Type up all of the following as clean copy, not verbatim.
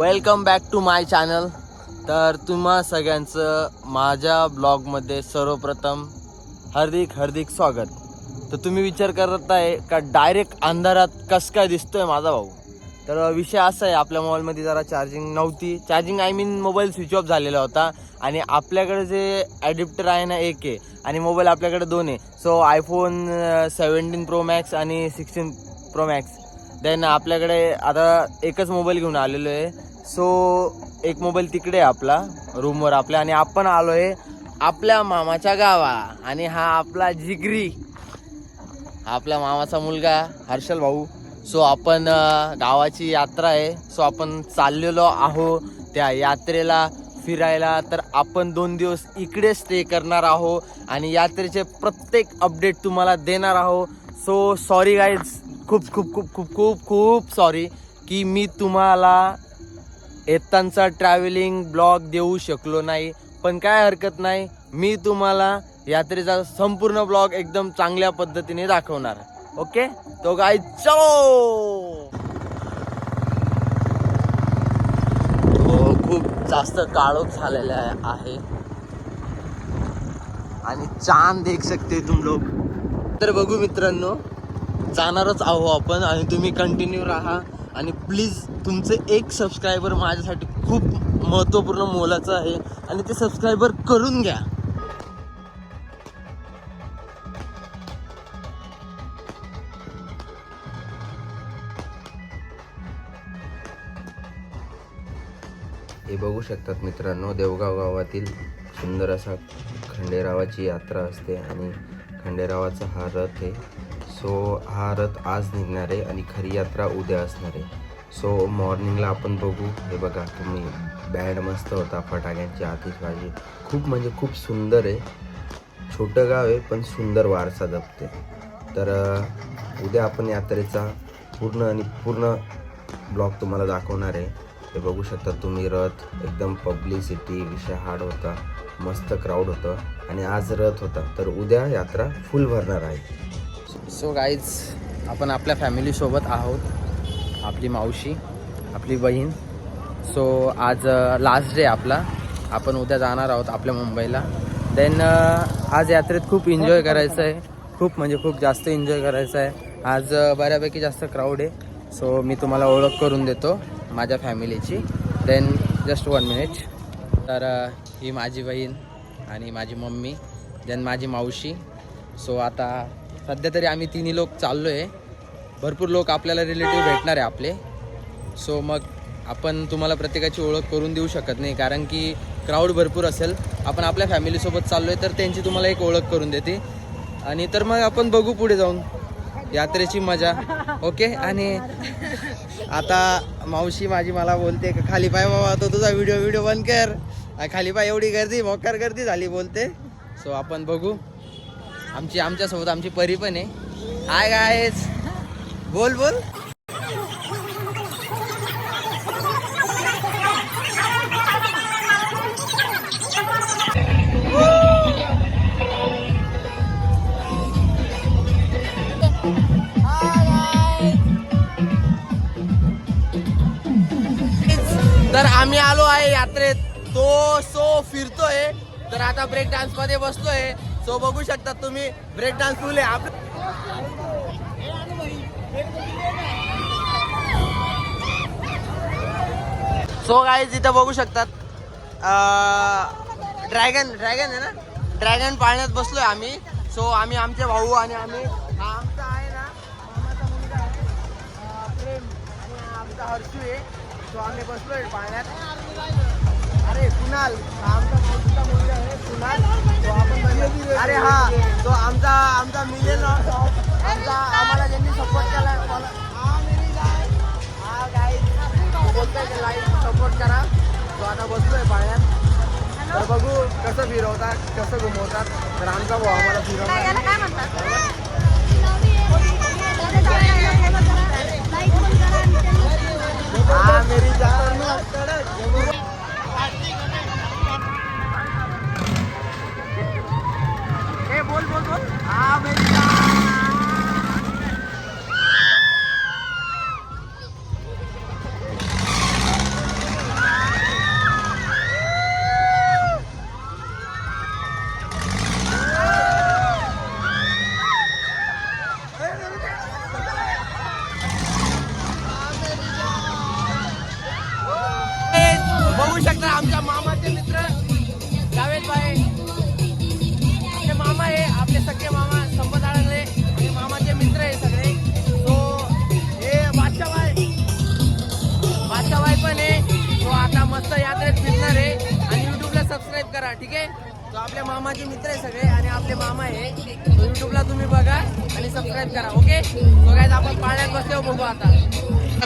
Welcome back to my channel. तर तुम्हा सगळ्यांचं माझ्या ब्लॉगमध्ये सर्वप्रथम हार्दिक स्वागत. तर तुम्ही विचार करत आहे का डायरेक्ट अंधारात कसं काय दिसतोय माझा भाऊ. तर विषय असा आहे, आपल्या मोबाईलमध्ये जरा चार्जिंग नव्हती. मोबाईल स्विच ऑफ झालेला होता आणि आपल्याकडे जे ॲडॅप्टर आहे ना एक आहे आणि मोबाईल आपल्याकडे दोन आहे. सो आयफोन 17 प्रो मॅक्स आणि 16 प्रो मॅक्स. देन आपल्याकडे आता एकच मोबाईल घेऊन आलेलो आहे. सो एक मोबाईल तिकडे आहे आपला रूमवर आपल्या, आणि आपण आलो आहे आपल्या मामाच्या गावा. आणि हा आपला जिगरी, आपल्या मामाचा मुलगा हर्षल भाऊ. सो आपण गावाची यात्रा आहे, सो आपण चाललेलो आहो त्या यात्रेला फिरायला. तर आपण 2 दिवस इकडे स्टे करणार आहो आणि यात्रेचे प्रत्येक अपडेट तुम्हाला देणार आहो. सो सॉरी गाईज, खूप खूप खूप खूप खूप खूप सॉरी की मी तुम्हाला येतांचा ट्रॅव्हलिंग ब्लॉग देऊ शकलो नाही. पण काय हरकत नाही, मी तुम्हाला यात्रेचा संपूर्ण ब्लॉग एकदम चांगल्या पद्धतीने दाखवणार. ओके, तो गाईज चलो. खूप जास्त काळोख झालेला आहे आणि चांद देख सकते तुम लोग. तर बघू मित्रांनो, जाणारच आहो आपण आणि तुम्ही कंटिन्यू राहा. आणि प्लीज तुमचं एक सबस्क्रायबर माझ्यासाठी खूप महत्त्वपूर्ण मोलाचं आहे आणि ते सबस्क्रायबर करून घ्या. हे बघू शकतात मित्रांनो, देवगाव गावातील सुंदर असा खंडेरावाची यात्रा असते आणि खंडेरावाचा हा रथ आहे. सो हा रथ आज निघणार आहे आणि खरी यात्रा उद्या असणार आहे. सो मॉर्निंगला आपण बघू. हे बघा तुम्ही, बँड मस्त होता, फटाक्यांची आतिषबाजी खूप म्हणजे खूप सुंदर आहे. छोटं गाव आहे पण सुंदर वारसा जपते. तर उद्या आपण यात्रेचा पूर्ण ब्लॉग तुम्हाला दाखवणार आहे. हे बघू शकता तुम्ही, रथ एकदम पब्लिसिटी विषय हार्ड होता, मस्त क्राऊड होतं आणि आज रथ होता. तर उद्या यात्रा फुल भरणार आहे. सो गाईज, आपण आपल्या फॅमिलीसोबत आहोत. आपली मावशी, आपली बहीण. सो आज लास्ट डे आपला. आपण उद्या जाणार आहोत आपल्या मुंबईला. देन आज यात्रेत खूप एन्जॉय करायचं आहे, खूप म्हणजे खूप जास्त एन्जॉय करायचं आहे. आज बऱ्यापैकी जास्त क्राऊड आहे. सो मी तुम्हाला ओळख करून देतो माझ्या फॅमिलीची. Then just 1 minute. तर ही माझी बहीण आणि माझी मम्मी, देन माझी मावशी. सो आता सध्या तरी आम्ही 3 लोक चाललो आहे. भरपूर लोक आपल्याला रिलेटिव्ह भेटणार आहे आपले. सो मग आपण तुम्हाला प्रत्येकाची ओळख करून देऊ शकत नाही, कारण की क्राऊड भरपूर असेल. आपण आपल्या फॅमिलीसोबत चाललो आहे तर त्यांची तुम्हाला एक ओळख करून देते आणि तर मग आपण बघू पुढे जाऊन यात्रेची मजा. ओके. आणि आता मावशी माझी मला बोलते का खाली पाय बाबा, तो तुझा व्हिडिओ बंद कर, खाली पाय एवढी गर्दी, मोकार गर्दी झाली बोलते. सो आपण बघू. आमच्यासोबत आमची परी पण आहे. हाय गाईज, बोल. तर आम्ही आलो आहे यात्रेत. तो सो फिरतोय. तर आता ब्रेक डान्स मध्ये बसलोय. सो बघू शकता तुम्ही, ब्रेक डान्स फुल आहे. सो गाईज, इथं बघू शकतात ड्रॅगन आहे ना, ड्रॅगन पाळण्यात बसलोय आम्ही. सो आम्ही आमचे भाऊ आणि आम्ही, हा आमचा आहे ना मामाचा मुलगा आहे प्रेम, आणि आमचा हर्षू आहे. सो आम्ही बसलोय पाळण्यात. अरे कुणाल, आमचा भाऊचा मुलगा आहे कुणाल. तो आपण अरे हा, तो आमचा मिलियन आम्हाला ज्यांनी सपोर्ट केला. हा गाईज, बोलतोय लाईक सपोर्ट करा. तो आता बसलोय पाळण्यात. तर बघू कसं फिरवतात, कसं घुमवतात. तर आमचा भाऊ आम्हाला फिरवतात. हा मेरी जान, बोल. हा मेरी जान. बघा ठीक आहे. तो आपल्या मामाचे मित्र आहे सगळे आणि आपले मामा आहे. तो युट्यूबला तुम्ही बघा आणि सबस्क्राईब करा. ओके सो गाईज आपण पाण्यात बसल्यावर बघू आता.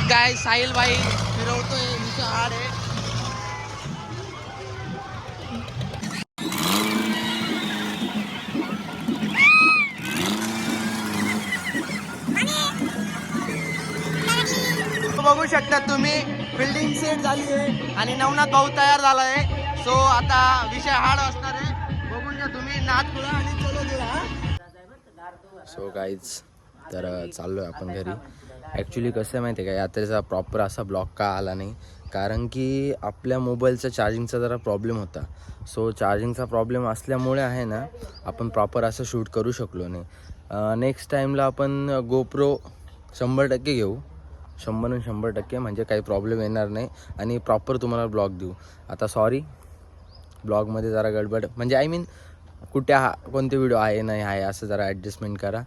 काय साहिल भाई फिरवतोय नुसतं हाड आहे. बघू शकता तुम्ही बिल्डिंग सेट झाली आहे आणि नवनाथ भाऊ तयार झाला आहे. सो आता विषय हार्ड असणार आहे. बघून घ्या तुम्ही नाथ पुढा आणि चलो दिला. सो गाईज तर चाललो आहे आपण घरी. ॲक्च्युली कसं आहे माहिती आहे का, यात्रेचा प्रॉपर असा ब्लॉग का आला नाही कारण की आपल्या मोबाईलचा चार्जिंगचा जरा प्रॉब्लेम होता. सो चार्जिंगचा प्रॉब्लेम असल्यामुळे आहे ना आपण प्रॉपर असं शूट करू शकलो नाही. नेक्स्ट टाईमला आपण गोप्रो 100% घेऊ. 100% म्हणजे काही प्रॉब्लेम येणार नाही आणि प्रॉपर तुम्हाला ब्लॉग देऊ. आता सॉरी ब्लॉगमध्ये जरा गडबड म्हणजे आय मीन कुठे कोणते व्हिडिओ आहे नाही आहे असं जरा ॲडजस्टमेंट करा.